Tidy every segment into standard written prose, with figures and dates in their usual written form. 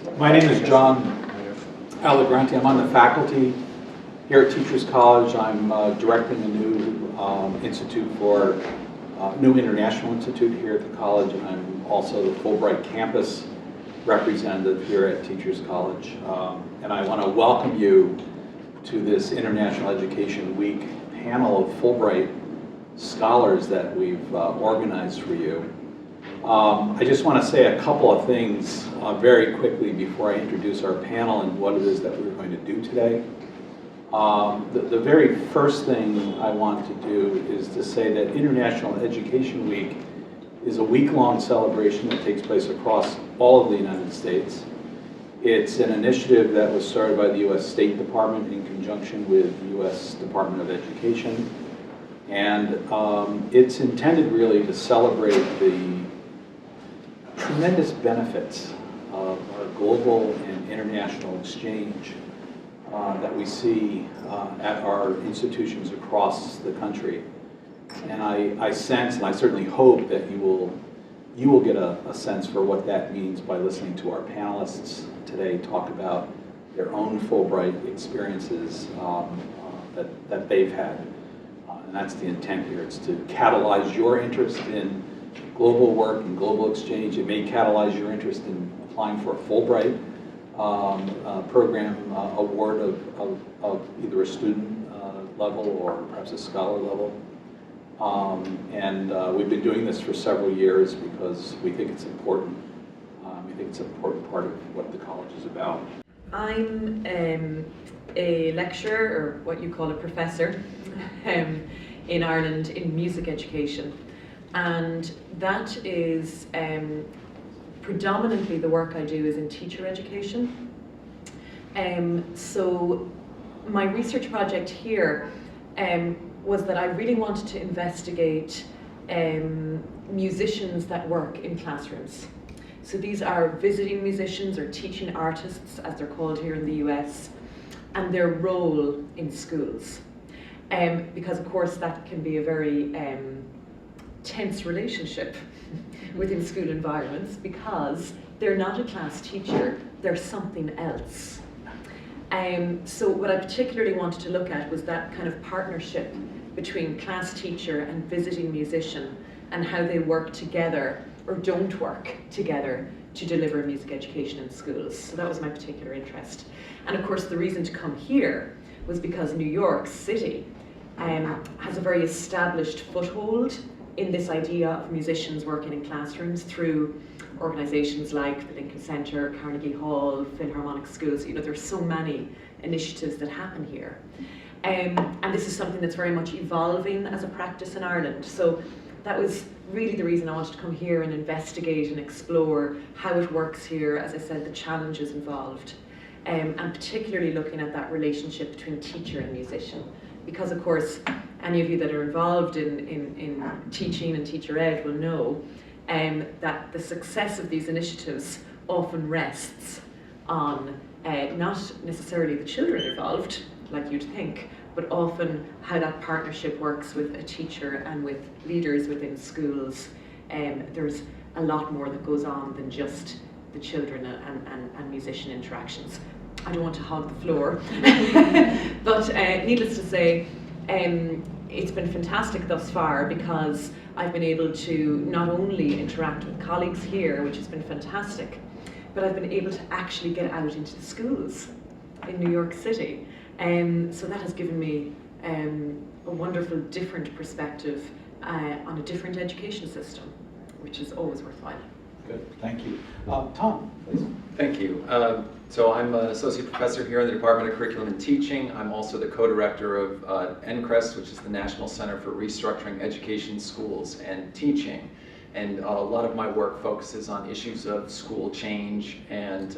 My name is John Allegrante. I'm on the faculty here at Teachers College. I'm directing a new institute for new international institute here at the college, and I'm also the Fulbright campus representative here at Teachers College. And I want to welcome you to this International Education Week panel of Fulbright scholars that we've organized for you. I just want to say a couple of things very quickly before I introduce our panel and what it is that we're going to do today. The very first thing I want to do is to say that International Education Week is a week-long celebration that takes place across all of the United States. It's an initiative that was started by the U.S. State Department in conjunction with the U.S. Department of Education. And it's intended really to celebrate the tremendous benefits of our global and international exchange that we see at our institutions across the country. And I sense, and I certainly hope, that you will get a sense for what that means by listening to our panelists today talk about their own Fulbright experiences that they've had. And that's the intent here. It's to catalyze your interest in global work and global exchange. It may catalyze your interest in applying for a Fulbright program award of either a student level or perhaps a scholar level. We've been doing this for several years because we think it's important. We think it's an important part of what the college is about. I'm a lecturer, or what you call a professor, in Ireland in music education. And that is predominantly the work I do is in teacher education. So my research project here was that I really wanted to investigate musicians that work in classrooms. So these are visiting musicians or teaching artists, as they're called here in the US, and their role in schools. Because of course that can be a very tense relationship within school environments, because they're not a class teacher, they're something else. So what I particularly wanted to look at was that kind of partnership between class teacher and visiting musician, and how they work together or don't work together to deliver music education in schools. So that was my particular interest. And of course the reason to come here was because New York City has a very established foothold in this idea of musicians working in classrooms through organizations like the Lincoln Center, Carnegie Hall, Philharmonic Schools. You know, there's so many initiatives that happen here. And this is something that's very much evolving as a practice in Ireland. So that was really the reason I wanted to come here and investigate and explore how it works here, as I said, the challenges involved, and particularly looking at that relationship between teacher and musician. Because of course, any of you that are involved in teaching and teacher ed will know that the success of these initiatives often rests on not necessarily the children involved, like you'd think, but often how that partnership works with a teacher and with leaders within schools. There's a lot more that goes on than just the children and musician interactions. I don't want to hog the floor, but needless to say, it's been fantastic thus far, because I've been able to not only interact with colleagues here, which has been fantastic, but I've been able to actually get out into the schools in New York City. So that has given me a wonderful different perspective on a different education system, which is always worthwhile. Good, thank you. Tom, please. Thank you. So I'm an associate professor here in the Department of Curriculum and Teaching. I'm also the co-director of NCREST, which is the National Center for Restructuring Education, Schools, and Teaching. And a lot of my work focuses on issues of school change and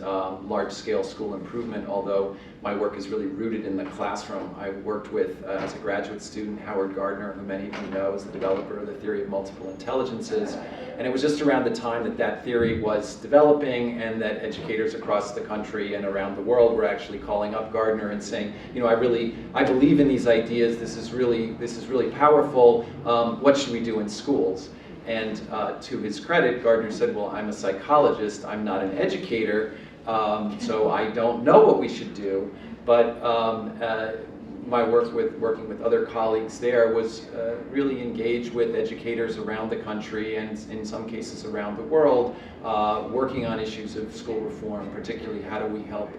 large-scale school improvement, although my work is really rooted in the classroom. I worked with, as a graduate student, Howard Gardner, who many of you know is the developer of the theory of multiple intelligences. And it was just around the time that that theory was developing, and that educators across the country and around the world were actually calling up Gardner and saying, you know, I believe in these ideas, this is really powerful, what should we do in schools? And to his credit, Gardner said, well, I'm a psychologist, I'm not an educator, So I don't know what we should do, but my working with other colleagues there was really engaged with educators around the country and in some cases around the world, working on issues of school reform, particularly how do we help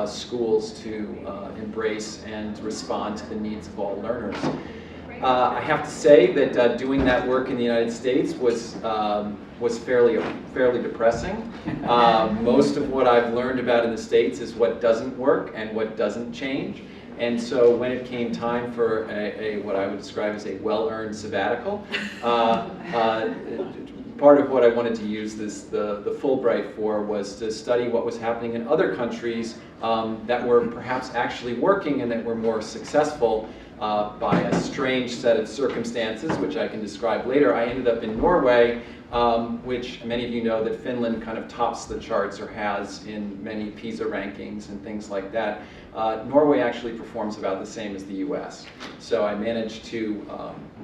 schools to embrace and respond to the needs of all learners. I have to say that doing that work in the United States was fairly depressing. Most of what I've learned about in the States is what doesn't work and what doesn't change. And so when it came time for what I would describe as a well-earned sabbatical, part of what I wanted to use the Fulbright for was to study what was happening in other countries that were perhaps actually working and that were more successful by a strange set of circumstances, which I can describe later. I ended up in Norway, which many of you know that Finland kind of tops the charts or has in many PISA rankings and things like that. Norway actually performs about the same as the US. So I managed to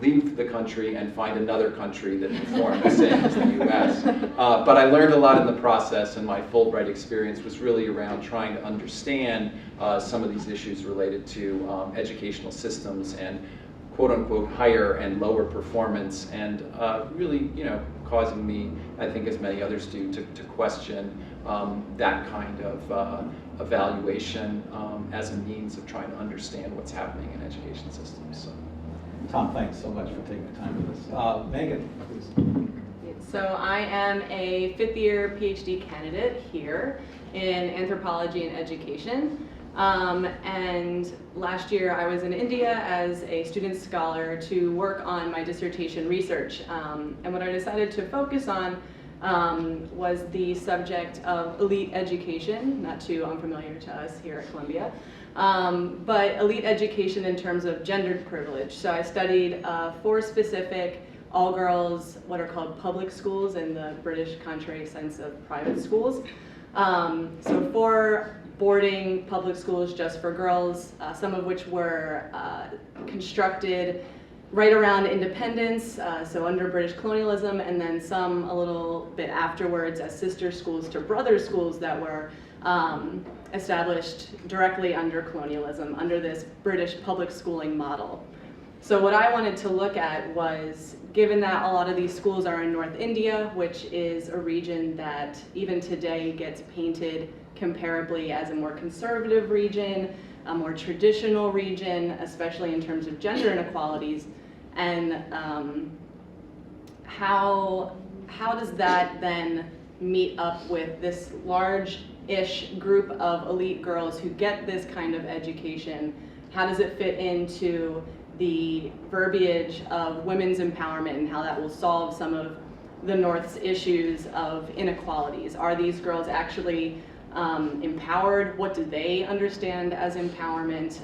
leave the country and find another country that performed the same as the US. But I learned a lot in the process, and my Fulbright experience was really around trying to understand some of these issues related to educational systems and quote-unquote higher and lower performance, and really, causing me, I think as many others do, to question that kind of evaluation as a means of trying to understand what's happening in education systems. So. Tom, thanks so much for taking the time with us. Meghan, please. So I am a fifth-year Ph.D. candidate here in anthropology and education. And last year I was in India as a student scholar to work on my dissertation research. And what I decided to focus on was the subject of elite education, not too unfamiliar to us here at Columbia, but elite education in terms of gendered privilege. So I studied 4 specific all-girls, what are called public schools in the British contrary sense of private schools. So 4 boarding public schools just for girls, some of which were constructed right around independence, so under British colonialism, and then some a little bit afterwards as sister schools to brother schools that were established directly under colonialism, under this British public schooling model. So what I wanted to look at was, given that a lot of these schools are in North India, which is a region that even today gets painted comparably as a more conservative region, a more traditional region, especially in terms of gender inequalities, and how does that then meet up with this large-ish group of elite girls who get this kind of education? How does it fit into the verbiage of women's empowerment and how that will solve some of the North's issues of inequalities? Are these girls actually empowered? What do they understand as empowerment?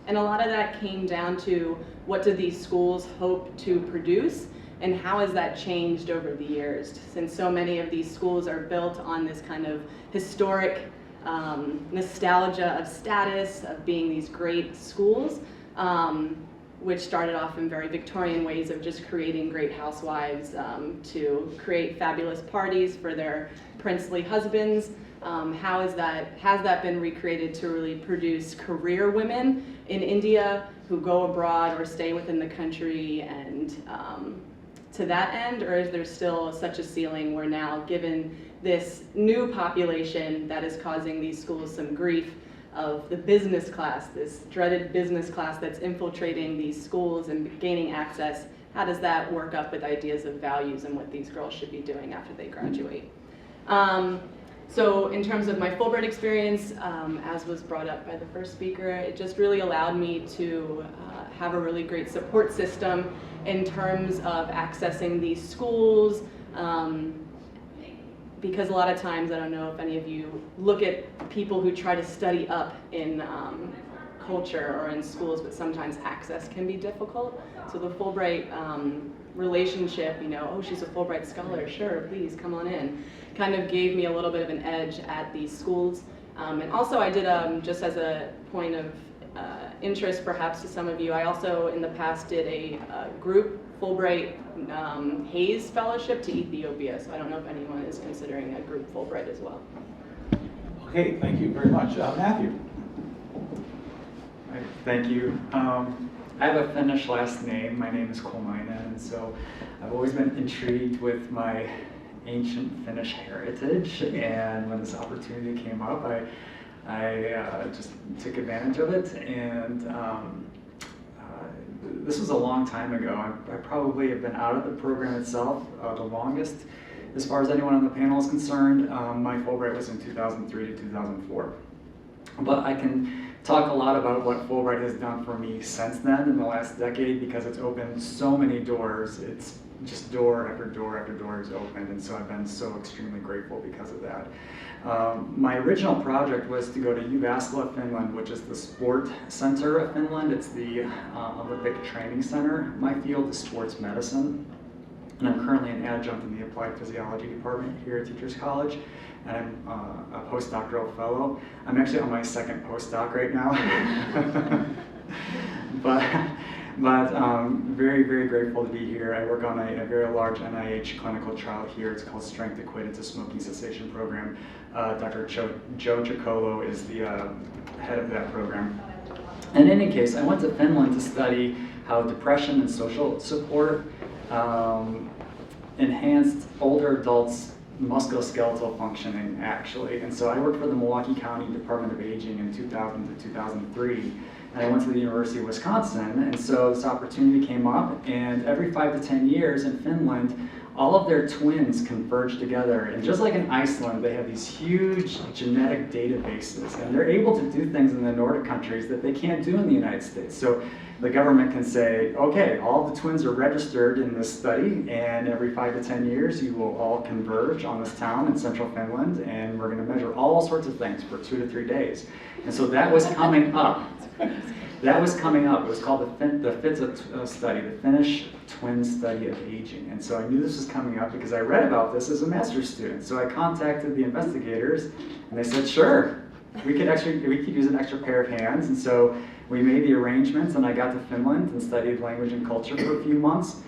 And a lot of that came down to what do these schools hope to produce, and how has that changed over the years, since so many of these schools are built on this kind of historic nostalgia of status, of being these great schools, which started off in very Victorian ways of just creating great housewives to create fabulous parties for their princely husbands. Has that been recreated to really produce career women in India who go abroad or stay within the country, and to that end, or is there still such a ceiling where now, given this new population that is causing these schools some grief of the business class, this dreaded business class that's infiltrating these schools and gaining access, how does that work up with ideas of values and what these girls should be doing after they graduate? So in terms of my Fulbright experience, as was brought up by the first speaker, it just really allowed me to have a really great support system in terms of accessing these schools, because a lot of times, I don't know if any of you look at people who try to study up in culture or in schools, but sometimes access can be difficult. So the Fulbright relationship, oh, she's a Fulbright scholar, sure, please come on in, kind of gave me a little bit of an edge at these schools. And also I did, just as a point of interest perhaps to some of you, I also in the past did a group Fulbright Hayes Fellowship to Ethiopia, so I don't know if anyone is considering a group Fulbright as well. Okay, thank you very much. Matthew. Right, thank you. I have a Finnish last name. My name is Kolehmainen, and so I've always been intrigued with my ancient Finnish heritage. And when this opportunity came up, I just took advantage of it. And this was a long time ago. I probably have been out of the program itself the longest. As far as anyone on the panel is concerned, my Fulbright was in 2003 to 2004. But I can talk a lot about what Fulbright has done for me since then in the last decade, because it's opened so many doors. It's just door after door after door is opened, and so I've been so extremely grateful because of that. My original project was to go to Jyväskylä, Finland, which is the sport center of Finland. It's the Olympic training center. My field is sports medicine, and I'm currently an adjunct in the applied physiology department here at Teachers College, and I'm a postdoctoral fellow. I'm actually on my second postdoc right now. but very, very grateful to be here. I work on a very large NIH clinical trial here. It's called Strength Equated to Smoking Cessation Program. Dr. Joe Ciccolo is the head of that program. In any case, I went to Finland to study how depression and social support enhanced older adults' musculoskeletal functioning, actually. And so I worked for the Milwaukee County Department of Aging in 2000 to 2003. And I went to the University of Wisconsin, and so this opportunity came up, and every 5 to 10 years in Finland, all of their twins converge together. And just like in Iceland, they have these huge genetic databases, and they're able to do things in the Nordic countries that they can't do in the United States. So the government can say, okay, all the twins are registered in this study, and every 5 to 10 years, you will all converge on this town in central Finland, and we're gonna measure all sorts of things for 2 to 3 days. And so that was coming up. That was coming up. It was called the FITSA study, the Finnish Twin Study of Aging. And so I knew this was coming up because I read about this as a master's student. So I contacted the investigators, and they said, sure, we could use an extra pair of hands. And so we made the arrangements, and I got to Finland and studied language and culture for a few months.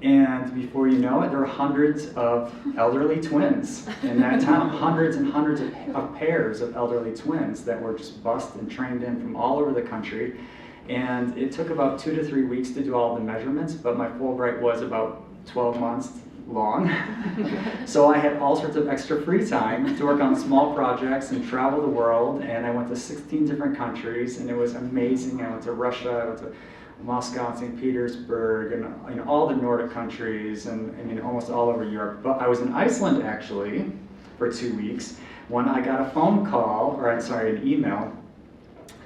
And before you know it, there were hundreds of elderly twins in that town, hundreds and hundreds of pairs of elderly twins that were just bussed and trained in from all over the country. And it took about 2 to 3 weeks to do all the measurements, but my Fulbright was about 12 months long. So I had all sorts of extra free time to work on small projects and travel the world, and I went to 16 different countries, and it was amazing. I went to Russia, I went to Moscow, St. Petersburg, and all the Nordic countries, and I mean almost all over Europe. But I was in Iceland actually for 2 weeks when I got a phone call, or I'm sorry, an email,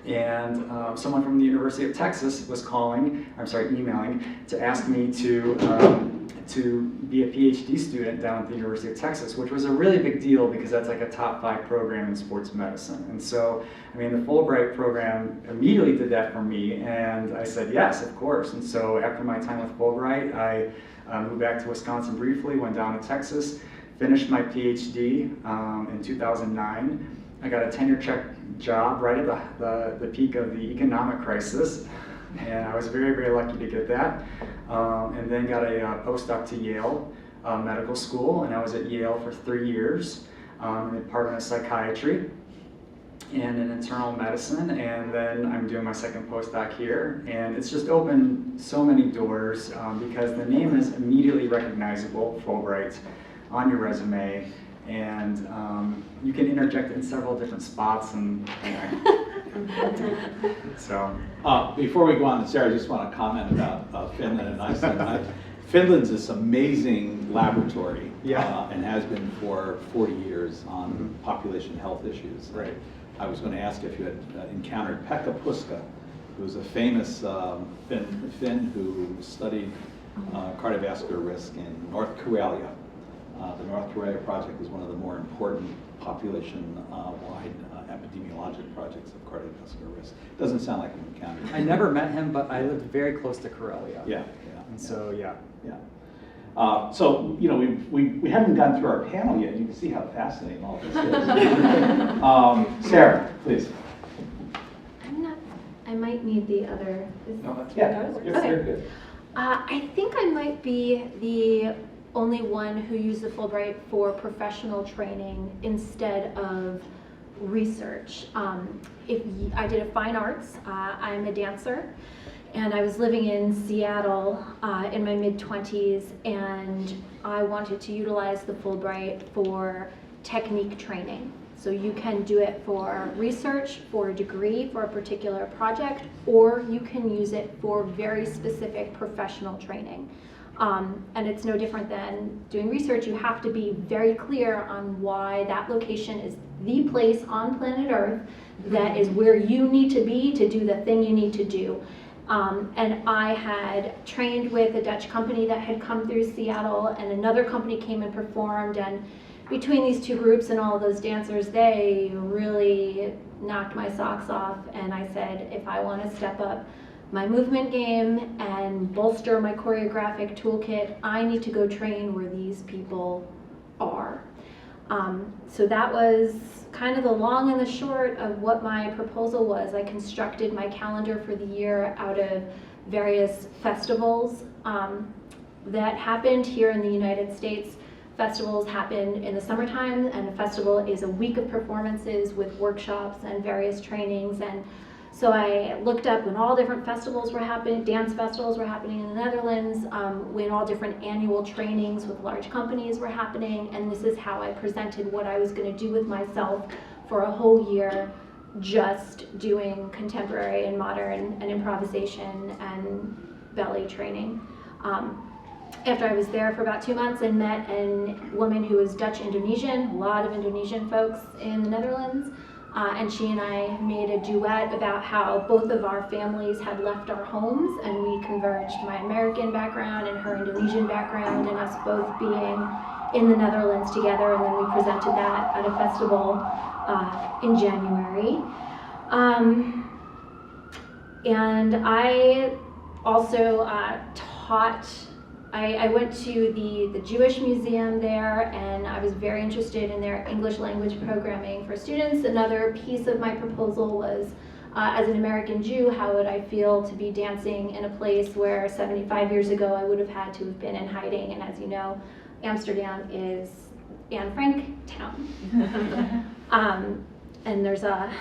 and someone from the University of Texas was emailing to ask me to be a Ph.D. student down at the University of Texas, which was a really big deal because that's like a top 5 program in sports medicine. And so, I mean, the Fulbright program immediately did that for me, and I said yes, of course. And so after my time with Fulbright, I moved back to Wisconsin briefly, went down to Texas, finished my Ph.D. In 2009. I got a tenure-check job right at the peak of the economic crisis, and I was very, very lucky to get that. And then got a postdoc to Yale Medical School, and I was at Yale for 3 years in the Department of Psychiatry and in internal medicine, and then I'm doing my second postdoc here, and it's just opened so many doors because the name is immediately recognizable, Fulbright, on your resume, and you can interject in several different spots, and so. Before we go on to Sarah, I just want to comment about Finland and Iceland. Finland's this amazing laboratory, and has been for 40 years on population health issues. Right. I was going to ask if you had encountered Pekka Puszka, who's a famous Finn who studied cardiovascular risk in North Karelia. The North Karelia project is one of the more important population-wide epidemiologic projects of cardiovascular risk. Doesn't sound like an encounter. I never met him, but I lived very close to Karelia. Yeah. And so, yeah. So, you know, we haven't gone through our panel yet. You can see how fascinating all this is. Sarah, please. I might need the other. You're good. I think I might be the only one who used the Fulbright for professional training instead of research. I did a fine arts. I'm a dancer, and I was living in Seattle in my mid-20s, and I wanted to utilize the Fulbright for technique training. So you can do it for research, for a degree, for a particular project, or you can use it for very specific professional training. And it's no different than doing research. You have to be very clear on why that location is the place on planet Earth that is where you need to be to do the thing you need to do. And I had trained with a Dutch company that had come through Seattle, and another company came and performed, and between these two groups and all those dancers, they really knocked my socks off. And I said, if I want to step up my movement game and bolster my choreographic toolkit, I need to go train where these people are. So that was kind of the long and the short of what my proposal was. I constructed my calendar for the year out of various festivals that happened here in the United States. Festivals happen in the summertime, and a festival is a week of performances with workshops and various trainings. And so I looked up when all different festivals were happening, dance festivals were happening in the Netherlands, when all different annual trainings with large companies were happening, and this is how I presented what I was going to do with myself for a whole year, just doing contemporary and modern and improvisation and ballet training. After I was there for about 2 months, I met a woman who was Dutch-Indonesian, a lot of Indonesian folks in the Netherlands, and she and I made a duet about how both of our families had left our homes, and we converged, my American background and her Indonesian background, and us both being in the Netherlands together, and then we presented that at a festival in January. And I also taught. I went to the Jewish Museum there, and I was very interested in their English language programming for students. Another piece of my proposal was, as an American Jew, how would I feel to be dancing in a place where 75 years ago I would have had to have been in hiding, and as you know, Amsterdam is Anne Frank town. And there's a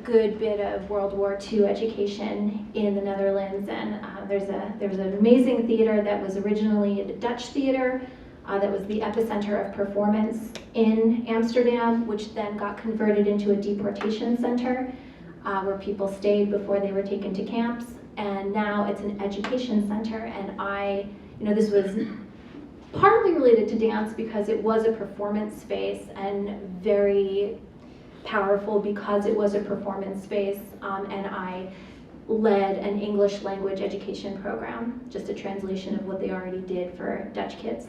good bit of World War II education in the Netherlands, and there's an amazing theater that was originally a Dutch theater that was the epicenter of performance in Amsterdam, which then got converted into a deportation center where people stayed before they were taken to camps, and now it's an education center. And this was partly related to dance because it was a performance space and very powerful because it was a performance space, and I led an English language education program, just a translation of what they already did for Dutch kids.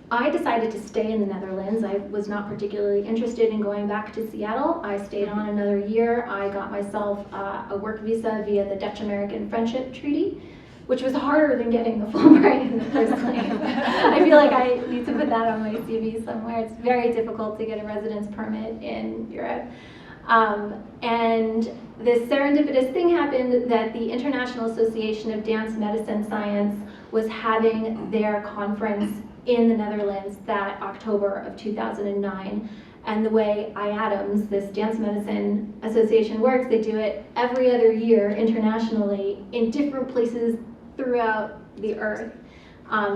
I decided to stay in the Netherlands. I was not particularly interested in going back to Seattle. I stayed on another year. I got myself a work visa via the Dutch-American Friendship Treaty, which was harder than getting the Fulbright in the first place. I feel like I need to put that on my CV somewhere. It's very difficult to get a residence permit in Europe. And this serendipitous thing happened that the International Association of Dance Medicine Science was having their conference in the Netherlands that October of 2009. And the way IADAMS, this Dance Medicine Association, works, they do it every other year internationally in different places throughout the earth.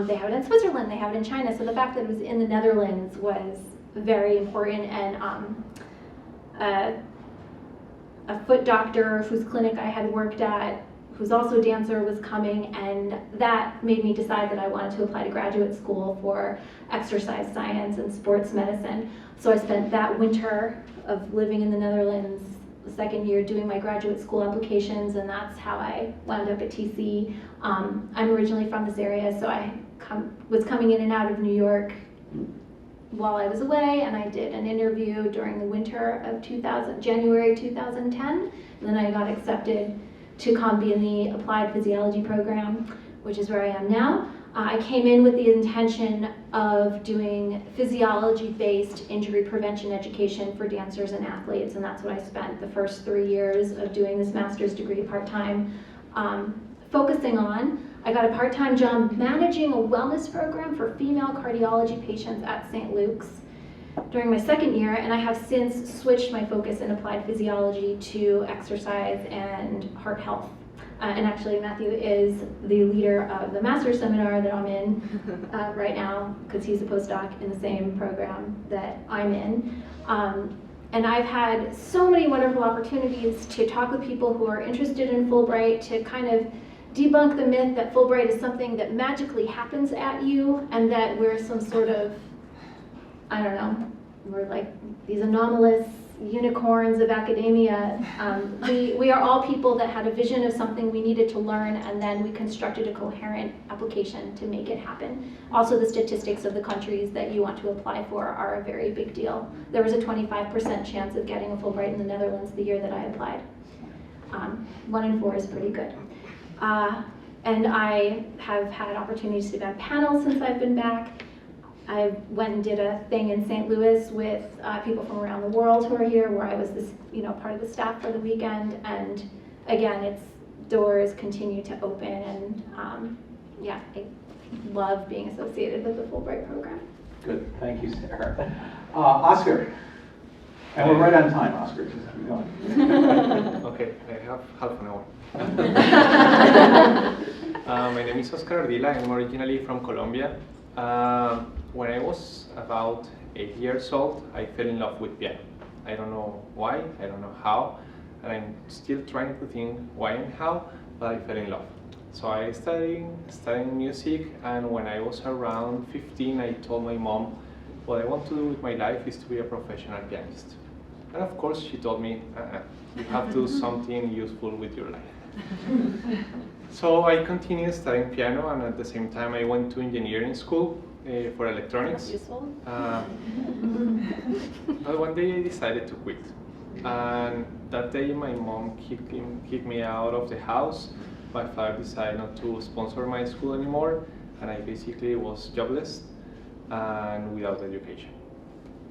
They have it in Switzerland, they have it in China, so the fact that it was in the Netherlands was very important. And a foot doctor whose clinic I had worked at, who's also a dancer, was coming, and that made me decide that I wanted to apply to graduate school for exercise science and sports medicine. So I spent that winter of living in the Netherlands, the second year, doing my graduate school applications, and that's how I wound up at TC. I'm originally from this area, so I was coming in and out of New York while I was away, and I did an interview during the winter of January 2010, and then I got accepted to come be in the applied physiology program, which is where I am now. I came in with the intention of doing physiology-based injury prevention education for dancers and athletes, and that's what I spent the first 3 years of doing this master's degree part-time focusing on. I got a part-time job managing a wellness program for female cardiology patients at St. Luke's, during my second year, and I have since switched my focus in applied physiology to exercise and heart health. And actually, Matthew is the leader of the master's seminar that I'm in right now, because he's a postdoc in the same program that I'm in. And I've had so many wonderful opportunities to talk with people who are interested in Fulbright, to kind of debunk the myth that Fulbright is something that magically happens at you, and that we're some sort of, I don't know, we're like these anomalous unicorns of academia. We are all people that had a vision of something we needed to learn, and then we constructed a coherent application to make it happen. Also, the statistics of the countries that you want to apply for are a very big deal. There was a 25% chance of getting a Fulbright in the Netherlands the year that I applied. 1 in 4 is pretty good. And I have had opportunities to be on panels since I've been back. I went and did a thing in St. Louis with people from around the world who are here, where I was this, part of the staff for the weekend. And again, its doors continue to open, and yeah, I love being associated with the Fulbright program. Good, thank you, Sarah. Oscar, and we're right on time, Oscar. Just keep going. Okay, I have half an hour. My name is Oscar Ardila. I'm originally from Colombia. When I was about 8 years old, I fell in love with piano. I don't know why, I don't know how, and I'm still trying to think why and how, but I fell in love. So I started studying music, and when I was around 15, I told my mom, what I want to do with my life is to be a professional pianist. And of course, she told me, you have to do something useful with your life. So I continued studying piano, and at the same time I went to engineering school for electronics. That's useful. But one day I decided to quit. And that day my mom kicked me out of the house. My father decided not to sponsor my school anymore, and I basically was jobless and without education.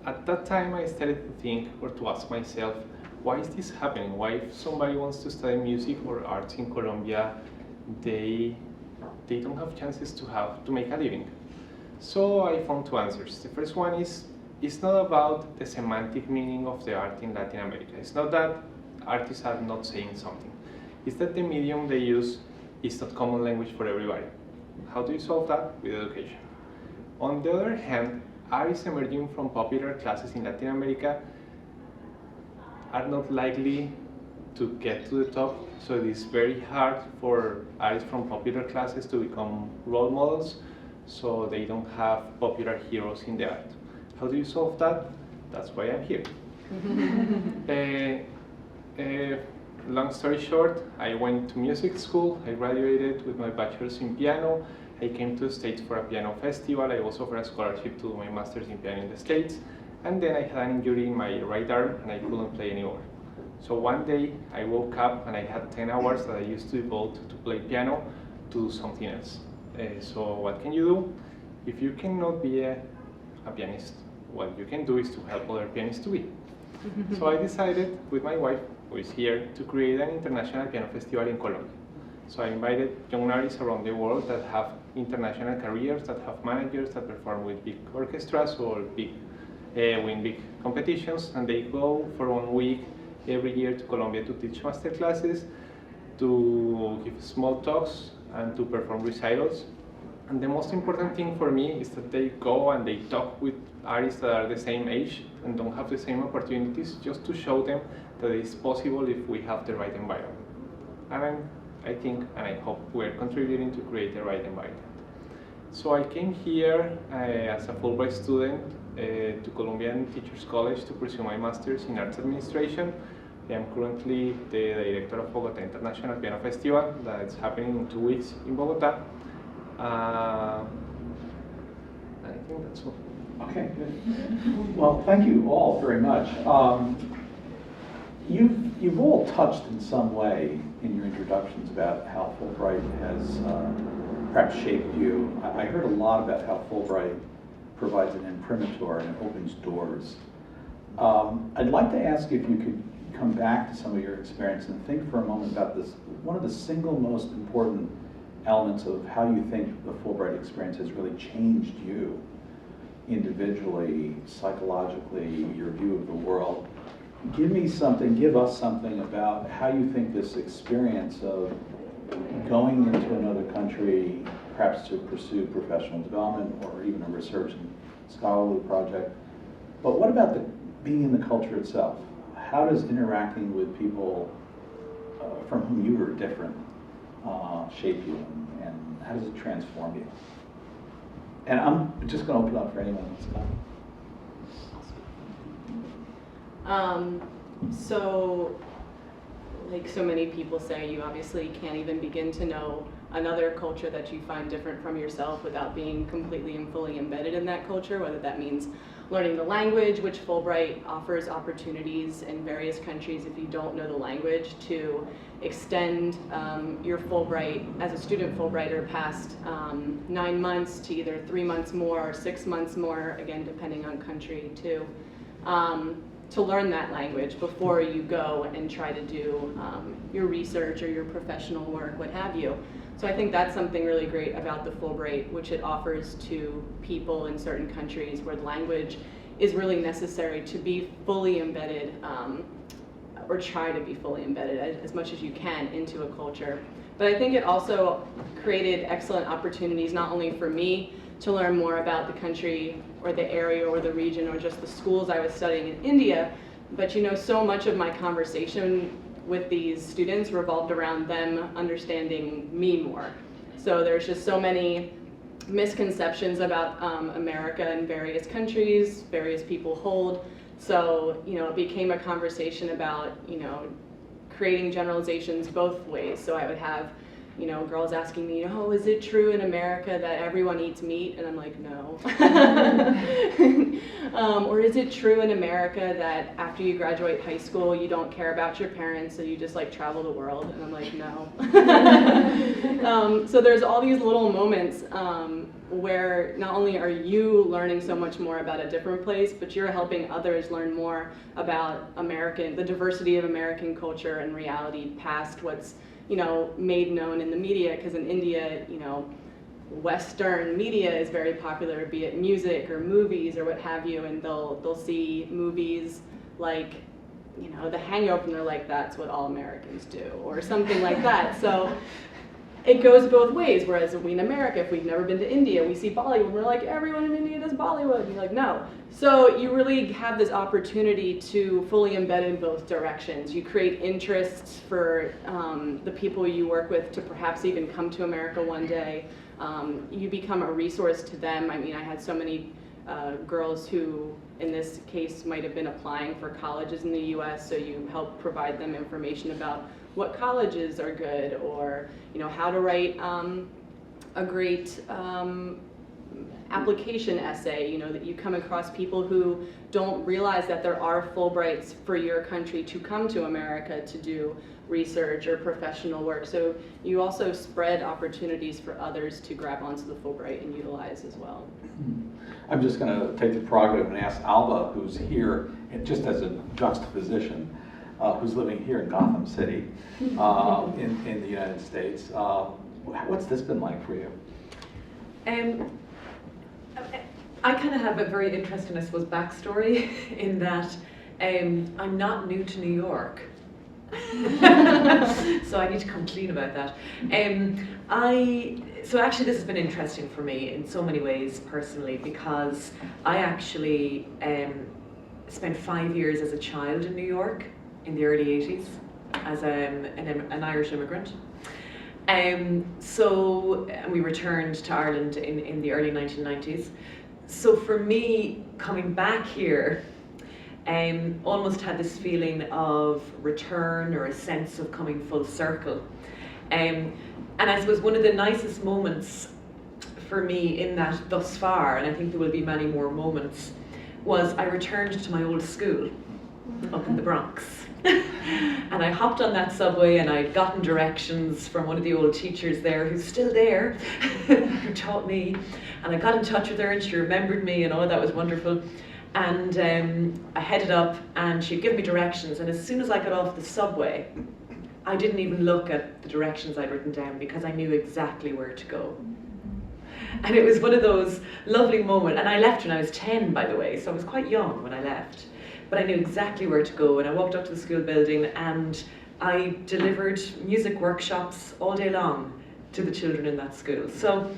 At that time I started to think, or to ask myself, why is this happening? Why if somebody wants to study music or arts in Colombia, they don't have chances to make a living? So I found 2 answers. The first one is, it's not about the semantic meaning of the art in Latin America. It's not that artists are not saying something. It's that the medium they use is not common language for everybody. How do you solve that? With education. On the other hand, artists emerging from popular classes in Latin America are not likely to get to the top, so it is very hard for artists from popular classes to become role models, so they don't have popular heroes in the art. How do you solve that? That's why I'm here. Long story short, I went to music school. I graduated with my bachelor's in piano. I came to the States for a piano festival. I was offered a scholarship to do my master's in piano in the States. And then I had an injury in my right arm and I couldn't play anymore. So one day I woke up and I had 10 hours that I used to devote to play piano to do something else. So what can you do? If you cannot be a pianist, what you can do is to help other pianists to be. So I decided with my wife, who is here, to create an international piano festival in Colombia. So I invited young artists around the world that have international careers, that have managers, that perform with big orchestras or win big competitions, and they go for 1 week every year to Colombia to teach master classes, to give small talks, and to perform recitals. And the most important thing for me is that they go and they talk with artists that are the same age and don't have the same opportunities, just to show them that it's possible if we have the right environment. And I think and I hope we're contributing to create the right environment. So I came here as a Fulbright student to Colombian Teachers College to pursue my master's in arts administration. I am currently the director of Bogota International Piano Festival that is happening in 2 weeks in Bogota. I think that's all. Okay, good. Well, thank you all very much. You've all touched in some way in your introductions about how Fulbright has perhaps shaped you. I heard a lot about how Fulbright provides an imprimatur and it opens doors. I'd like to ask if you could come back to some of your experience and think for a moment about this, one of the single most important elements of how you think the Fulbright experience has really changed you individually, psychologically, your view of the world. Give us something about how you think this experience of going into another country, perhaps to pursue professional development or even a research and scholarly project, but what about being in the culture itself? How does interacting with people from whom you were different shape you, and how does it transform you? And I'm just going to open up for anyone who's So, like so many people say, you obviously can't even begin to know another culture that you find different from yourself without being completely and fully embedded in that culture, whether that means learning the language, which Fulbright offers opportunities in various countries if you don't know the language to extend your Fulbright as a student Fulbrighter past 9 months to either 3 months more or 6 months more, again depending on country too, to learn that language before you go and try to do your research or your professional work, what have you. So I think that's something really great about the Fulbright, which it offers to people in certain countries where language is really necessary to be fully embedded, or try to be fully embedded as much as you can into a culture. But I think it also created excellent opportunities, not only for me to learn more about the country or the area or the region or just the schools I was studying in India, but so much of my conversation with these students revolved around them understanding me more. So there's just so many misconceptions about America in various countries, various people hold. So, it became a conversation about, creating generalizations both ways. So I would have, girls asking me, is it true in America that everyone eats meat? And I'm like, no. Or is it true in America that after you graduate high school, you don't care about your parents, so you just travel the world? And I'm like, no. So there's all these little moments where not only are you learning so much more about a different place, but you're helping others learn more about the diversity of American culture and reality past what's made known in the media, because in India, Western media is very popular, be it music or movies or what have you, and they'll see movies like, The Hangover, and they're like, that's what all Americans do, or something like that. So it goes both ways, whereas we in America, if we've never been to India, we see Bollywood, we're like, everyone in India does Bollywood, and you're like, no. So you really have this opportunity to fully embed in both directions. You create interests for the people you work with to perhaps even come to America one day. You become a resource to them. I mean, I had so many girls who, in this case, might have been applying for colleges in the US, so you help provide them information about what colleges are good, or how to write a great application essay. That you come across people who don't realize that there are Fulbrights for your country to come to America to do research or professional work. So you also spread opportunities for others to grab onto the Fulbright and utilize as well. I'm just going to take the prerogative and ask Ailbhe, who's here, just as a juxtaposition, who's living here in Gotham City, in the United States. What's this been like for you? I kind of have a very interesting, I suppose, backstory in that I'm not new to New York. So I need to come clean about that. So actually this has been interesting for me in so many ways personally, because I actually spent 5 years as a child in New York in the early 80s as an Irish immigrant. And we returned to Ireland in the early 1990s. So for me, coming back here, almost had this feeling of return, or a sense of coming full circle. And I suppose one of the nicest moments for me in that thus far, and I think there will be many more moments, was I returned to my old school up in the Bronx. And I hopped on that subway, and I'd gotten directions from one of the old teachers there, who's still there, who taught me. And I got in touch with her, and she remembered me, and that was wonderful. And I headed up, and she'd give me directions, and as soon as I got off the subway, I didn't even look at the directions I'd written down, because I knew exactly where to go. And it was one of those lovely moments. And I left when I was 10, by the way, so I was quite young when I left. But I knew exactly where to go, and I walked up to the school building and I delivered music workshops all day long to the children in that school. So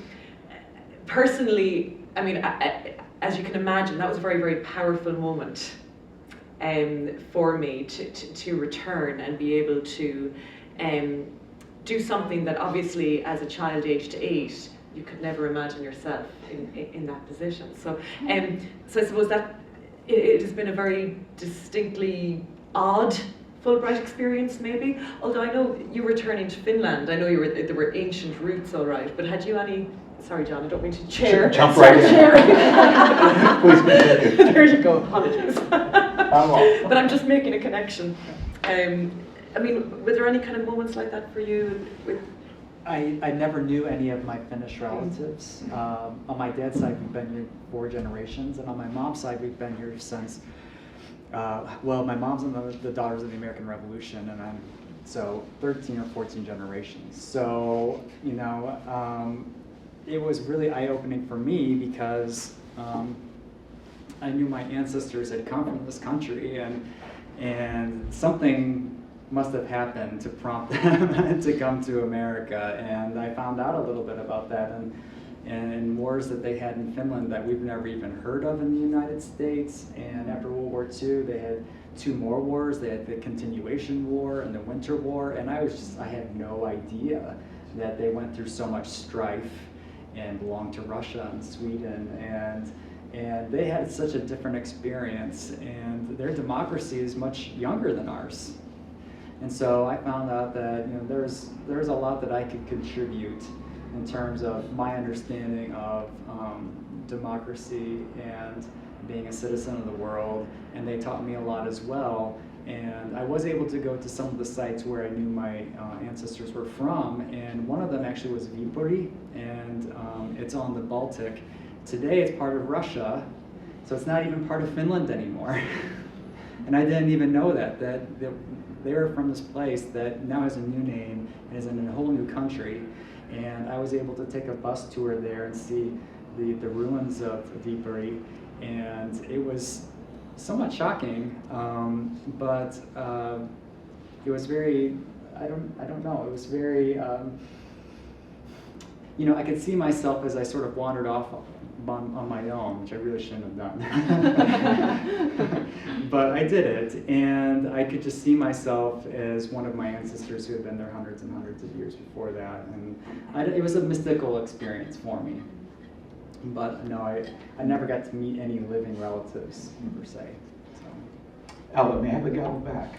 personally, I mean, as you can imagine, that was a very, very powerful moment for me to return and be able to do something that obviously as a child aged 8, you could never imagine yourself in that position. So, so I suppose that it has been a very distinctly odd Fulbright experience, maybe. Although I know you returning to Finland, I know there were ancient roots, all right. But had you any? Sorry, John, I don't mean to chair. Jump right in. Please continue. There you go. Apologies. But I'm just making a connection. I mean, were there any kind of moments like that for you? I never knew any of my Finnish relatives. On my dad's side, we've been here 4 generations, and on my mom's side, we've been here since, well, my mom's one of the daughters of the American Revolution, and I'm, so 13 or 14 generations. So, you know, it was really eye-opening for me because I knew my ancestors had come from this country, and something must have happened to prompt them to come to America. And I found out a little bit about that and wars that they had in Finland that we've never even heard of in the United States. And after World War II, they had 2 more wars. They had the Continuation War and the Winter War. And I had no idea that they went through so much strife and belonged to Russia and Sweden. And they had such a different experience. And their democracy is much younger than ours. And so I found out that, you know, there's a lot that I could contribute in terms of my understanding of democracy and being a citizen of the world, and they taught me a lot as well. And I was able to go to some of the sites where I knew my ancestors were from, and one of them actually was Viipuri, and it's on the Baltic. Today it's part of Russia, so it's not even part of Finland anymore. And I didn't even know that they were from this place that now has a new name and is in a whole new country. And I was able to take a bus tour there and see the ruins of Viipuri, and it was somewhat shocking, but it was very, I don't know, it was very, you know, I could see myself as I sort of wandered off on my own, which I really shouldn't have done. But I did it, and I could just see myself as one of my ancestors who had been there hundreds and hundreds of years before that, and it was a mystical experience for me. But no, I never got to meet any living relatives, per se. Ailbhe, may I have the gavel back?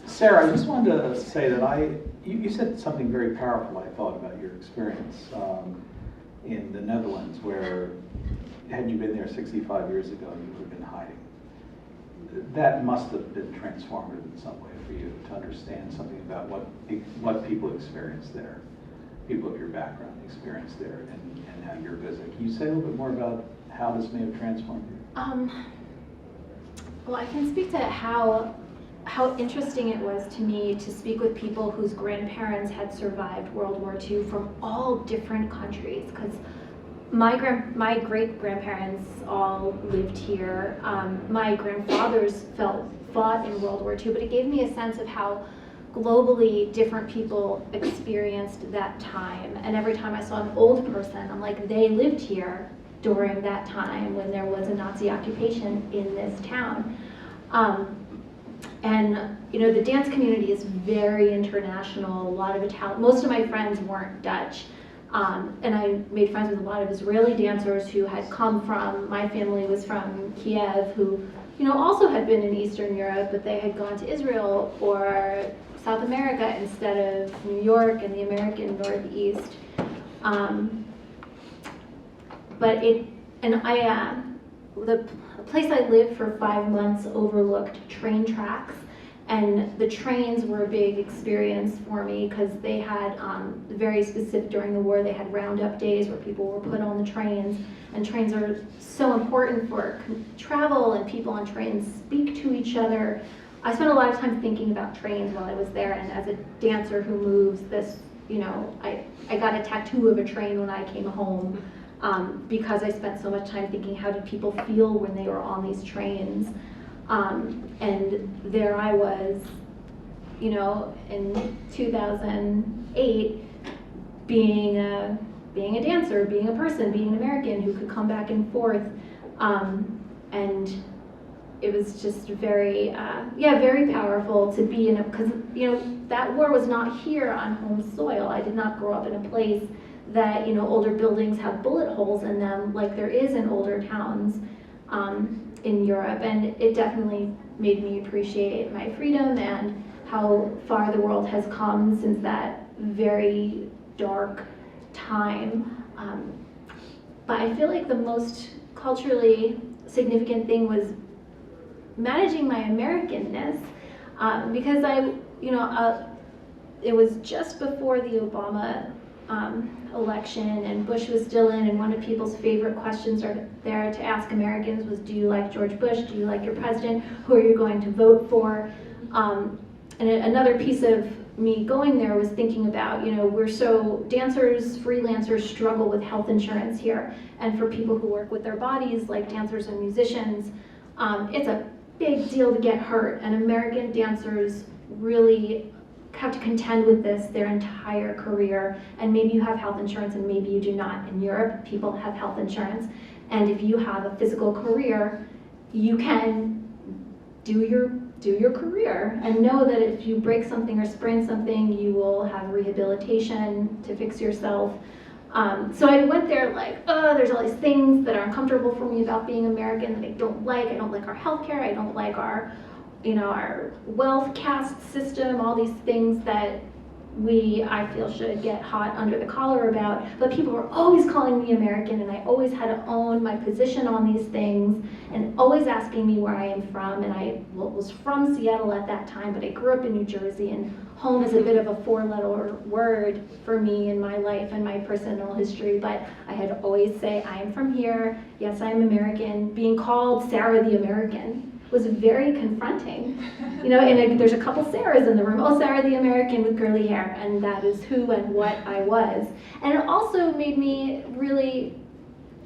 Sarah, I just wanted to say that you said something very powerful, I thought, about your experience in the Netherlands, where had you been there 65 years ago, you would have been hiding. That must have been transformative in some way for you to understand something about what people experience there, people of your background experience there, and how you're visiting. Can you say a little bit more about how this may have transformed you? Well, I can speak to how interesting it was to me to speak with people whose grandparents had survived World War II from all different countries, because my great-grandparents all lived here. My grandfathers fought in World War II, but it gave me a sense of how globally different people experienced that time. And every time I saw an old person, I'm like, they lived here during that time when there was a Nazi occupation in this town. And you know, the dance community is very international. A lot of Italian, most of my friends weren't Dutch. And I made friends with a lot of Israeli dancers who had come from, my family was from Kiev, who, you know, also had been in Eastern Europe, but they had gone to Israel or South America instead of New York and the American Northeast. The place I lived for 5 months overlooked train tracks, and the trains were a big experience for me because they had very specific, during the war, they had roundup days where people were put on the trains, and trains are so important for travel, and people on trains speak to each other. I spent a lot of time thinking about trains while I was there, and as a dancer who moves this, you know, I got a tattoo of a train when I came home, because I spent so much time thinking, how did people feel when they were on these trains? And there I was, you know, in 2008, being a dancer, being a person, being an American who could come back and forth, and it was just very, very powerful to be in a, because, you know, that war was not here on home soil. I did not grow up in a place that, you know, older buildings have bullet holes in them like there is in older towns in Europe, and it definitely made me appreciate my freedom and how far the world has come since that very dark time. But I feel like the most culturally significant thing was managing my Americanness, because it was just before the Obama election, and Bush was still in, and one of people's favorite questions there to ask Americans was, do you like George Bush? Do you like your president? Who are you going to vote for? And another piece of me going there was thinking about, you know, dancers, freelancers struggle with health insurance here, and for people who work with their bodies, like dancers and musicians, it's a big deal to get hurt, and American dancers really have to contend with this their entire career. And maybe you have health insurance and maybe you do not. In Europe, people have health insurance, and if you have a physical career, you can do your career and know that if you break something or sprain something, you will have rehabilitation to fix yourself. So I went there like, oh, there's all these things that are uncomfortable for me about being American that I don't like. I don't like our healthcare. I don't like our wealth caste system, all these things that I feel should get hot under the collar about. But people were always calling me American, and I always had to own my position on these things, and always asking me where I am from. And I was from Seattle at that time, but I grew up in New Jersey, and home is a bit of a four-letter word for me in my life and my personal history. But I had to always say, I am from here, yes, I am American. Being called Sarah the American was very confronting, you know, and there's a couple Sarahs in the room. Oh, Sarah the American with curly hair, and that is who and what I was. And it also made me really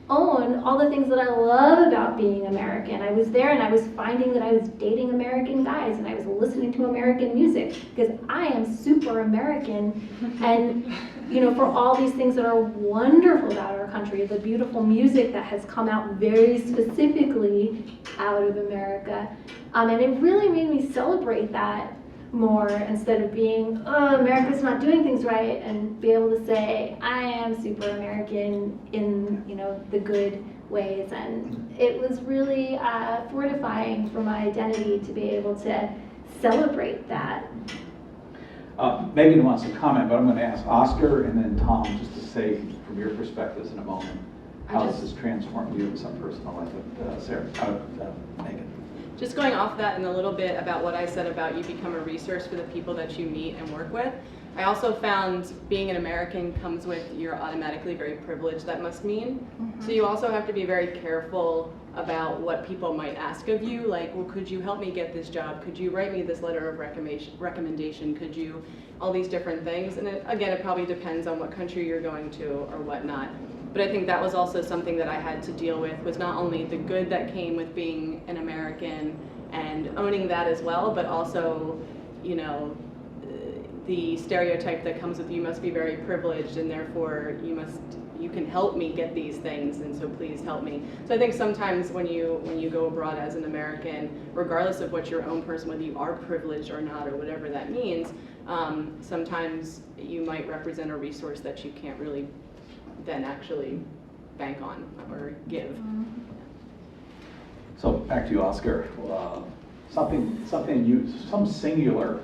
own all the things that I love about being American. I was there and I was finding that I was dating American guys, and I was listening to American music, because I am super American. And, you know, for all these things that are wonderful about our country, the beautiful music that has come out very specifically out of America. And it really made me celebrate that more, instead of being, oh, America's not doing things right, and be able to say, I am super American in, you know, the good ways. And it was really fortifying for my identity to be able to celebrate that. Meghan wants to comment, but I'm going to ask Oscar and then Tom just to say from your perspectives in a moment, how this has transformed you in some personal life with Meghan. Just going off that and a little bit about what I said about you become a resource for the people that you meet and work with. I also found being an American comes with, you're automatically very privileged, that must mean. Mm-hmm. So you also have to be very careful about what people might ask of you, like, well, could you help me get this job? Could you write me this letter of recommendation? Could you, all these different things. And it probably depends on what country you're going to or whatnot. But I think that was also something that I had to deal with, was not only the good that came with being an American and owning that as well, but also, you know, the stereotype that comes with you must be very privileged, and therefore you can help me get these things, and so please help me. So I think sometimes when you go abroad as an American, regardless of what your own person, whether you are privileged or not, or whatever that means, sometimes you might represent a resource that you can't really then actually bank on or give. Mm-hmm. So back to you, Oscar. Some singular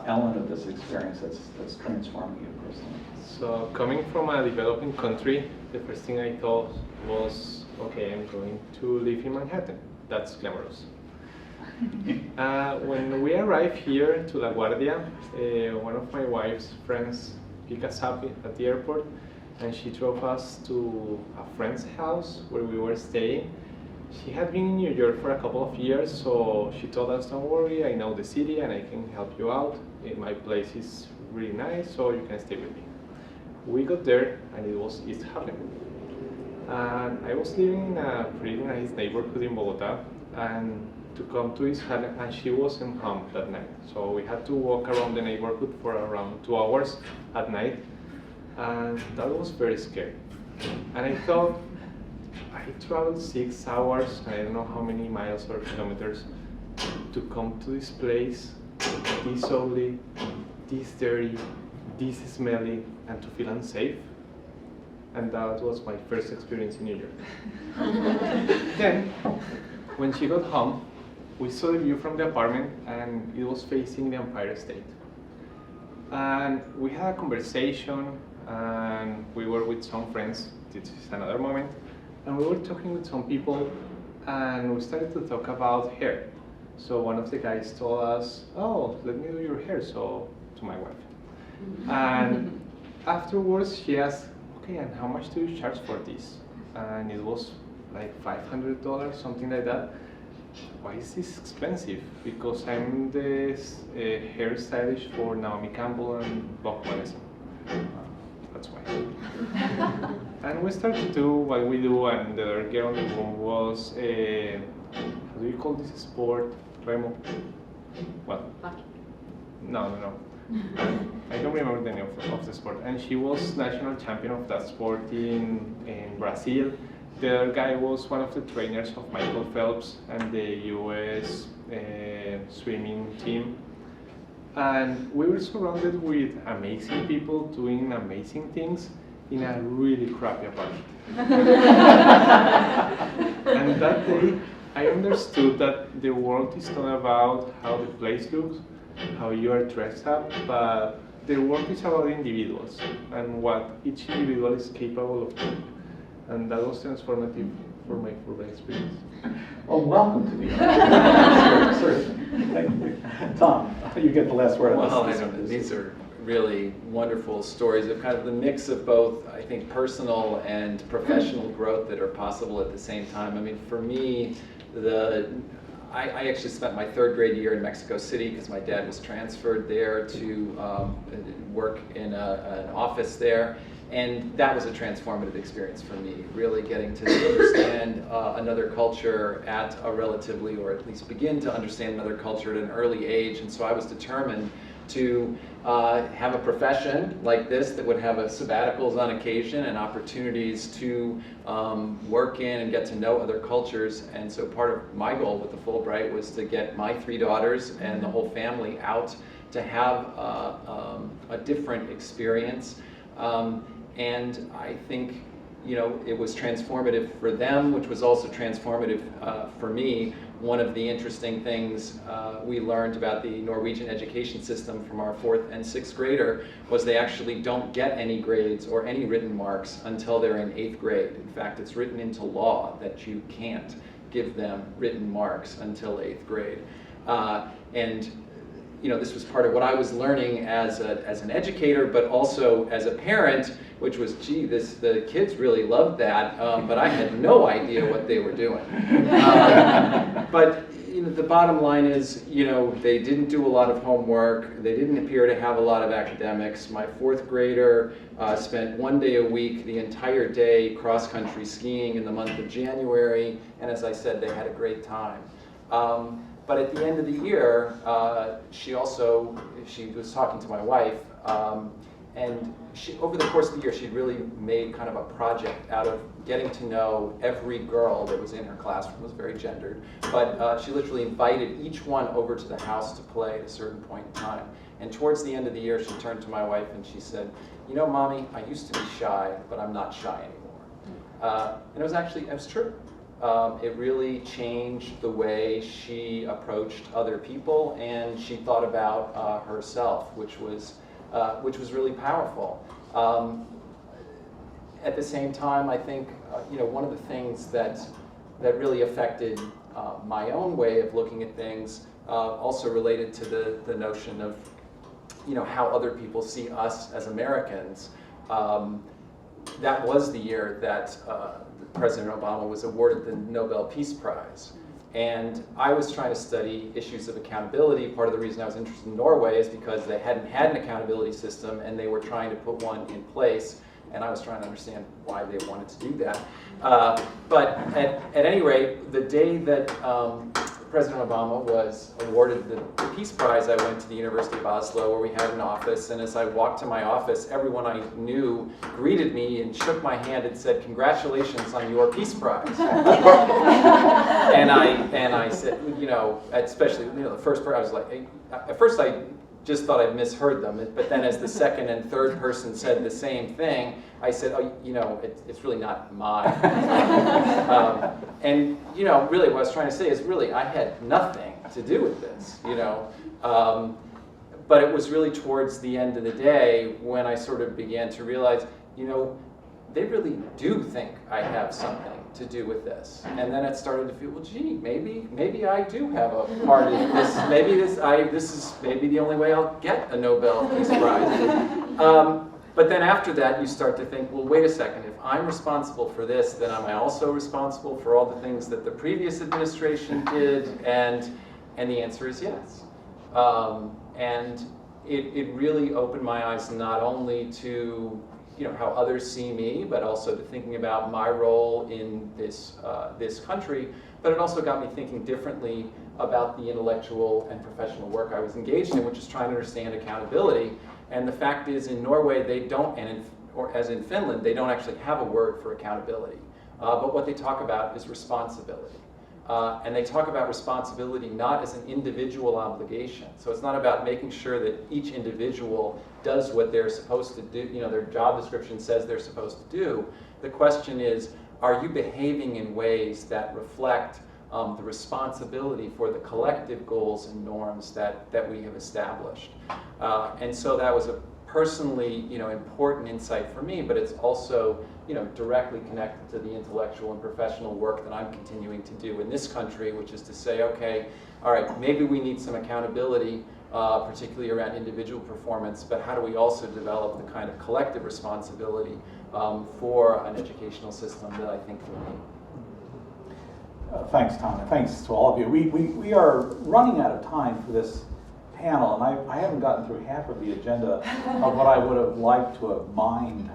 element of this experience that's transforming you personally. So coming from a developing country, the first thing I thought was, okay, I'm going to live in Manhattan. That's glamorous. When we arrived here to LaGuardia, one of my wife's friends picked us up at the airport, and she drove us to a friend's house where we were staying. She had been in New York for a couple of years, so she told us, don't worry, I know the city and I can help you out. My place is really nice, so you can stay with me. We got there, and it was East Harlem. And I was living in a pretty nice neighborhood in Bogota, and to come to East Harlem, and she wasn't home that night. So we had to walk around the neighborhood for around 2 hours at night, and that was very scary. And I thought, I traveled 6 hours, I don't know how many miles or kilometers, to come to this place, this ugly, this dirty, this smelly, and to feel unsafe. And that was my first experience in New York. Then, when she got home, we saw the view from the apartment, and it was facing the Empire State. And we had a conversation, and we were with some friends. This is another moment. And we were talking with some people, and we started to talk about hair. So one of the guys told us, oh, let me do your hair, so to my wife. And afterwards, she asked, okay, and how much do you charge for this? And it was like $500, something like that. Why is this expensive? Because I'm the hairstylist for Naomi Campbell and Bob Vanessa. That's why. And we started to do what we do, and the other girl in the room was, how do you call this sport? Remo? What? Hockey. No. I don't remember the name of the sport. And she was national champion of that sport in Brazil. The other guy was one of the trainers of Michael Phelps and the US swimming team. And we were surrounded with amazing people doing amazing things in a really crappy apartment. And that day, I understood that the world is not about how the place looks, how you are dressed up, but the world is about individuals and what each individual is capable of doing. And that was transformative for my Fulbright experience. Well, welcome to the Ardila. Certainly. Thank you. Tom, you get the last word. Well, I don't know. These are really wonderful stories of kind of the mix of both, I think, personal and professional growth that are possible at the same time. I mean, for me, I actually spent my 3rd grade year in Mexico City because my dad was transferred there to work in an office there. And that was a transformative experience for me, really getting to understand another culture at a relatively, or at least begin to understand another culture at an early age. And so I was determined to have a profession like this that would have sabbaticals on occasion and opportunities to work in and get to know other cultures. And so part of my goal with the Fulbright was to get my 3 daughters and the whole family out to have a different experience. And I think, you know, it was transformative for them, which was also transformative for me. One of the interesting things we learned about the Norwegian education system from our 4th and 6th grader was they actually don't get any grades or any written marks until they're in 8th grade. In fact, it's written into law that you can't give them written marks until 8th grade. And you know, this was part of what I was learning as an educator, but also as a parent, which was, gee, the kids really loved that, but I had no idea what they were doing. But you know, the bottom line is, you know, they didn't do a lot of homework. They didn't appear to have a lot of academics. My 4th grader spent 1 day a week, the entire day, cross-country skiing in the month of January, and as I said, they had a great time. But at the end of the year, she was talking to my wife, and over the course of the year, she really made kind of a project out of getting to know every girl that was in her classroom. It was very gendered, but she literally invited each one over to the house to play at a certain point in time. And towards the end of the year, she turned to my wife and she said, you know, Mommy, I used to be shy, but I'm not shy anymore. And it was true. It really changed the way she approached other people, and she thought about herself, which was really powerful. At the same time, I think you know, one of the things that really affected my own way of looking at things also related to the notion of, you know, how other people see us as Americans. That was the year that President Obama was awarded the Nobel Peace Prize. And I was trying to study issues of accountability. Part of the reason I was interested in Norway is because they hadn't had an accountability system and they were trying to put one in place. And I was trying to understand why they wanted to do that. But at any rate, the day that President Obama was awarded the Peace Prize, I went to the University of Oslo where we had an office, and as I walked to my office, everyone I knew greeted me and shook my hand and said, "Congratulations on your Peace Prize." and I said, you know, especially, you know, the first person, I was like, at first I just thought I misheard them, but then as the second and third person said the same thing, I said, oh, you know, it's really not mine. And, you know, really what I was trying to say is really I had nothing to do with this, you know. But it was really towards the end of the day when I sort of began to realize, you know, they really do think I have something to do with this. And then it started to feel, well, gee, maybe I do have a part in this. Maybe this is maybe the only way I'll get a Nobel Peace Prize. But then after that, you start to think, well, wait a second. If I'm responsible for this, then am I also responsible for all the things that the previous administration did? And the answer is yes. And it really opened my eyes not only to, you know, how others see me, but also to thinking about my role in this country. But it also got me thinking differently about the intellectual and professional work I was engaged in, which is trying to understand accountability. And the fact is, in Norway, they don't, or as in Finland, they don't actually have a word for accountability. But what they talk about is responsibility. And they talk about responsibility not as an individual obligation. So it's not about making sure that each individual does what they're supposed to do, you know, their job description says they're supposed to do. The question is, are you behaving in ways that reflect the responsibility for the collective goals and norms that we have established? And so that was a personally, you know, important insight for me, but it's also, you know, directly connected to the intellectual and professional work that I'm continuing to do in this country, which is to say, okay, all right, maybe we need some accountability, particularly around individual performance, but how do we also develop the kind of collective responsibility for an educational system that I think we need? Thanks, Tom, and thanks to all of you. We are running out of time for this panel, and I haven't gotten through half of the agenda of what I would have liked to have mined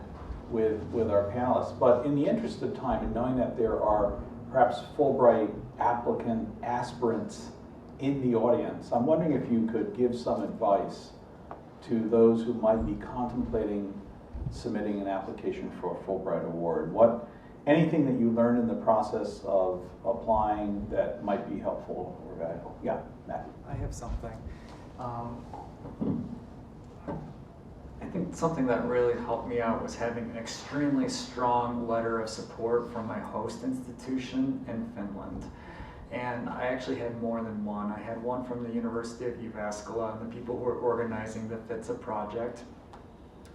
with our panelists. But in the interest of time, and knowing that there are perhaps Fulbright aspirants in the audience, I'm wondering if you could give some advice to those who might be contemplating submitting an application for a Fulbright award. Anything that you learned in the process of applying that might be helpful or valuable? Yeah, Matt. I have something. I think something that really helped me out was having an extremely strong letter of support from my host institution in Finland. And I actually had more than one. I had one from the University of Jyväskylä and the people who were organizing the FITSA project.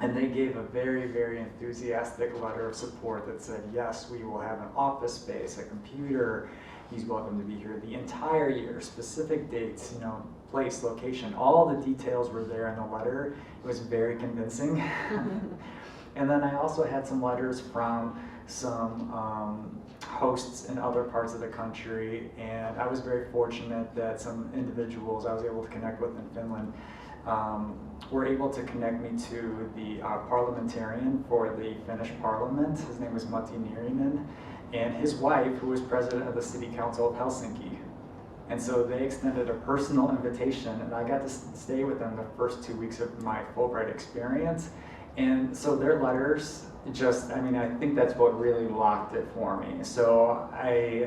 And they gave a very, very enthusiastic letter of support that said, yes, we will have an office space, a computer. He's welcome to be here the entire year, specific dates, you know, place, location, all the details were there in the letter. It was very convincing. And then I also had some letters from some hosts in other parts of the country, and I was very fortunate that some individuals I was able to connect with in Finland were able to connect me to the parliamentarian for the Finnish parliament. His name was Matti Niirinen, and his wife, who was president of the city council of Helsinki. And so they extended a personal invitation, and I got to stay with them the first 2 weeks of my Fulbright experience. And so their letters just, I mean, I think that's what really locked it for me. So I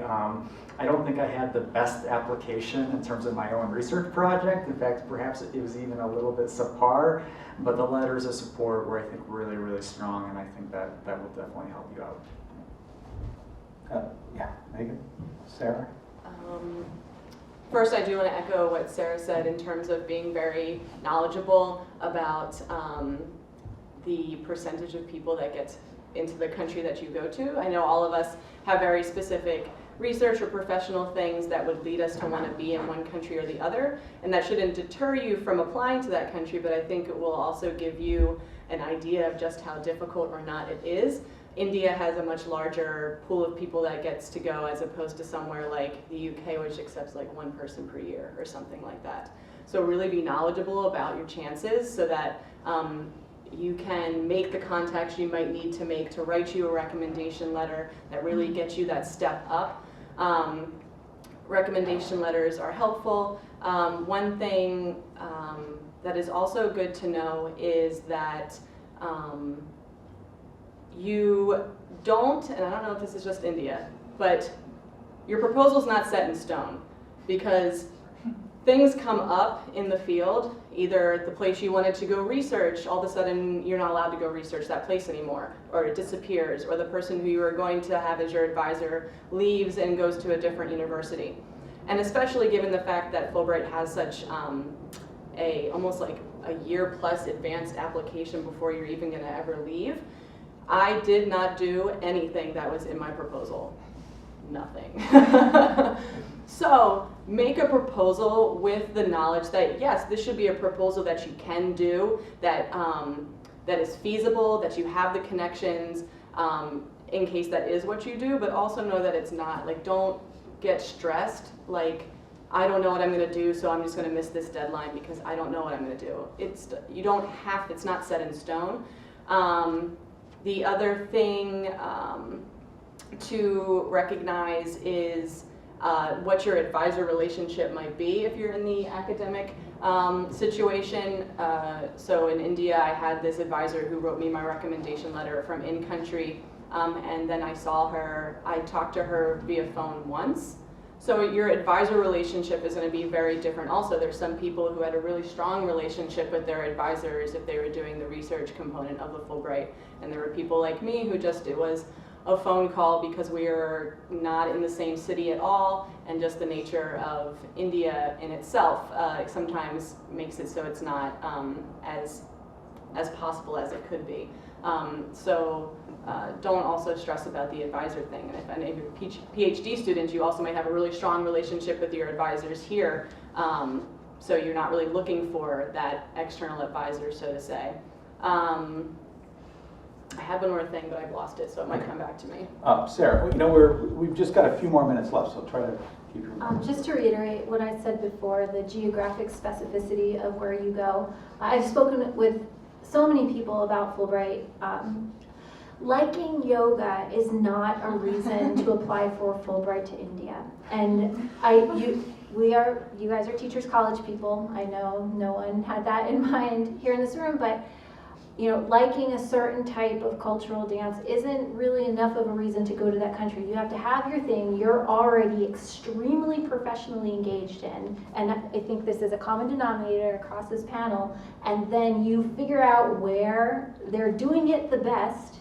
don't think I had the best application in terms of my own research project. In fact, perhaps it was even a little bit subpar, but the letters of support were, I think, really, really strong, and I think that will definitely help you out. Yeah, Megan, Sarah? First, I do want to echo what Sarah said in terms of being very knowledgeable about the percentage of people that get into the country that you go to. I know all of us have very specific research or professional things that would lead us to want to be in one country or the other, and that shouldn't deter you from applying to that country, but I think it will also give you an idea of just how difficult or not it is. India has a much larger pool of people that gets to go as opposed to somewhere like the UK, which accepts like 1 person per year or something like that. So really be knowledgeable about your chances so that you can make the contacts you might need to make to write you a recommendation letter that really gets you that step up. Recommendation letters are helpful. One thing that is also good to know is that you don't, and I don't know if this is just India, but your proposal's not set in stone because things come up in the field, either the place you wanted to go research, all of a sudden you're not allowed to go research that place anymore, or it disappears, or the person who you were going to have as your advisor leaves and goes to a different university. And especially given the fact that Fulbright has such almost like a year plus advanced application before you're even gonna ever leave, I did not do anything that was in my proposal. Nothing. So make a proposal with the knowledge that yes, this should be a proposal that you can do, that that is feasible, that you have the connections in case that is what you do, but also know that it's not. Like, don't get stressed, like, I don't know what I'm gonna do, so I'm just gonna miss this deadline because I don't know what I'm gonna do. You don't have, it's not set in stone. The other thing to recognize is what your advisor relationship might be if you're in the academic situation. So in India, I had this advisor who wrote me my recommendation letter from in-country, and then I talked to her via phone once. So your advisor relationship is going to be very different. Also, there's some people who had a really strong relationship with their advisors if they were doing the research component of the Fulbright, and there were people like me who just, it was a phone call because we are not in the same city at all, and just the nature of India in itself sometimes makes it so it's not as possible as it could be. So don't also stress about the advisor thing. And if any of your Ph.D. students, you also might have a really strong relationship with your advisors here, so you're not really looking for that external advisor, so to say. I had one more thing, but I've lost it, so it might come back to me. Sarah, you know, we've just got a few more minutes left, so try to keep your... Just to reiterate what I said before, the geographic specificity of where you go. I've spoken with so many people about Fulbright. Liking yoga is not a reason to apply for Fulbright to India. And you guys are Teachers College people. I know no one had that in mind here in this room, but you know, liking a certain type of cultural dance isn't really enough of a reason to go to that country. You have to have your thing you're already extremely professionally engaged in, and I think this is a common denominator across this panel, and then you figure out where they're doing it the best,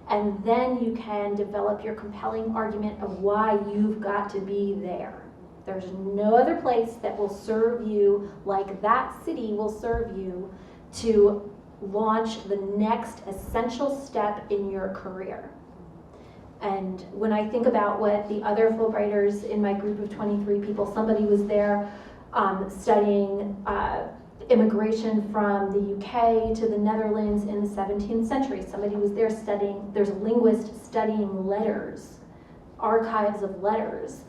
and then you can develop your compelling argument of why you've got to be there. There's no other place that will serve you like that city will serve you to launch the next essential step in your career. And when I think about what the other Fulbrighters in my group of 23 people, somebody was there studying immigration from the UK to the Netherlands in the 17th century. Somebody was there studying, there's a linguist studying letters, archives of letters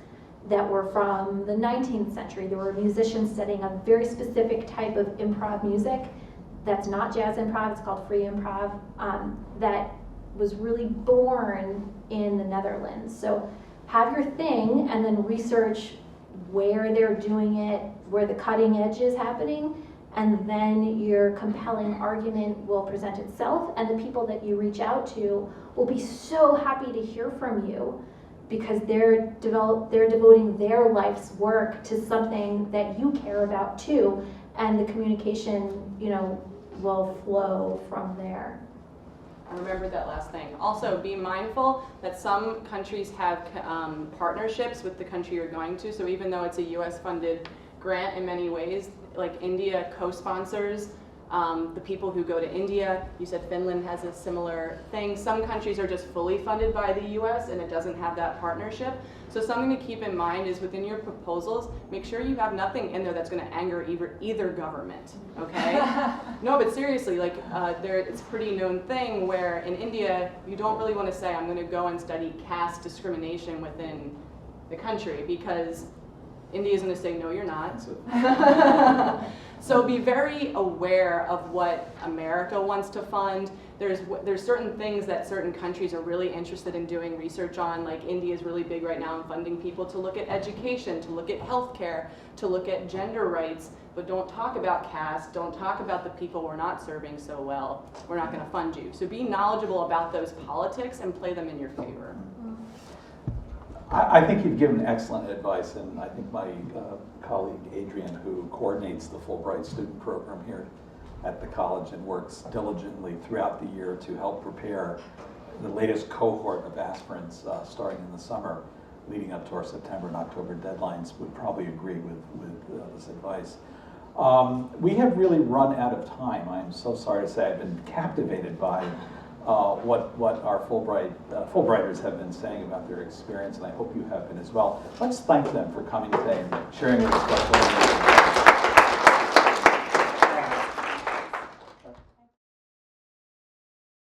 that were from the 19th century. There were musicians studying a very specific type of improv music that's not jazz improv, it's called free improv, that was really born in the Netherlands. So have your thing and then research where they're doing it, where the cutting edge is happening, and then your compelling argument will present itself, and the people that you reach out to will be so happy to hear from you because they're devoting their life's work to something that you care about too, and the communication, you know, will flow from there. I remembered that last thing. Also, be mindful that some countries have partnerships with the country you're going to. So even though it's a U.S. funded grant in many ways, like India co-sponsors The people who go to India, you said Finland has a similar thing. Some countries are just fully funded by the US and it doesn't have that partnership. So something to keep in mind is within your proposals, make sure you have nothing in there that's going to anger either government, okay? No, but seriously, like it's a pretty known thing where in India, you don't really want to say, I'm going to go and study caste discrimination within the country, because India is going to say, no, you're not. So be very aware of what America wants to fund. There's certain things that certain countries are really interested in doing research on, like India is really big right now in funding people to look at education, to look at healthcare, to look at gender rights, but don't talk about caste, don't talk about the people we're not serving so well. We're not going to fund you. So be knowledgeable about those politics and play them in your favor. I think you've given excellent advice, and I think my colleague Adrian, who coordinates the Fulbright student program here at the college and works diligently throughout the year to help prepare the latest cohort of aspirants starting in the summer, leading up to our September and October deadlines, would probably agree with this advice. We have really run out of time. I'm so sorry to say I've been captivated by what our Fulbrighters have been saying about their experience, and I hope you have been as well. Let's thank them for coming today and sharing their special information.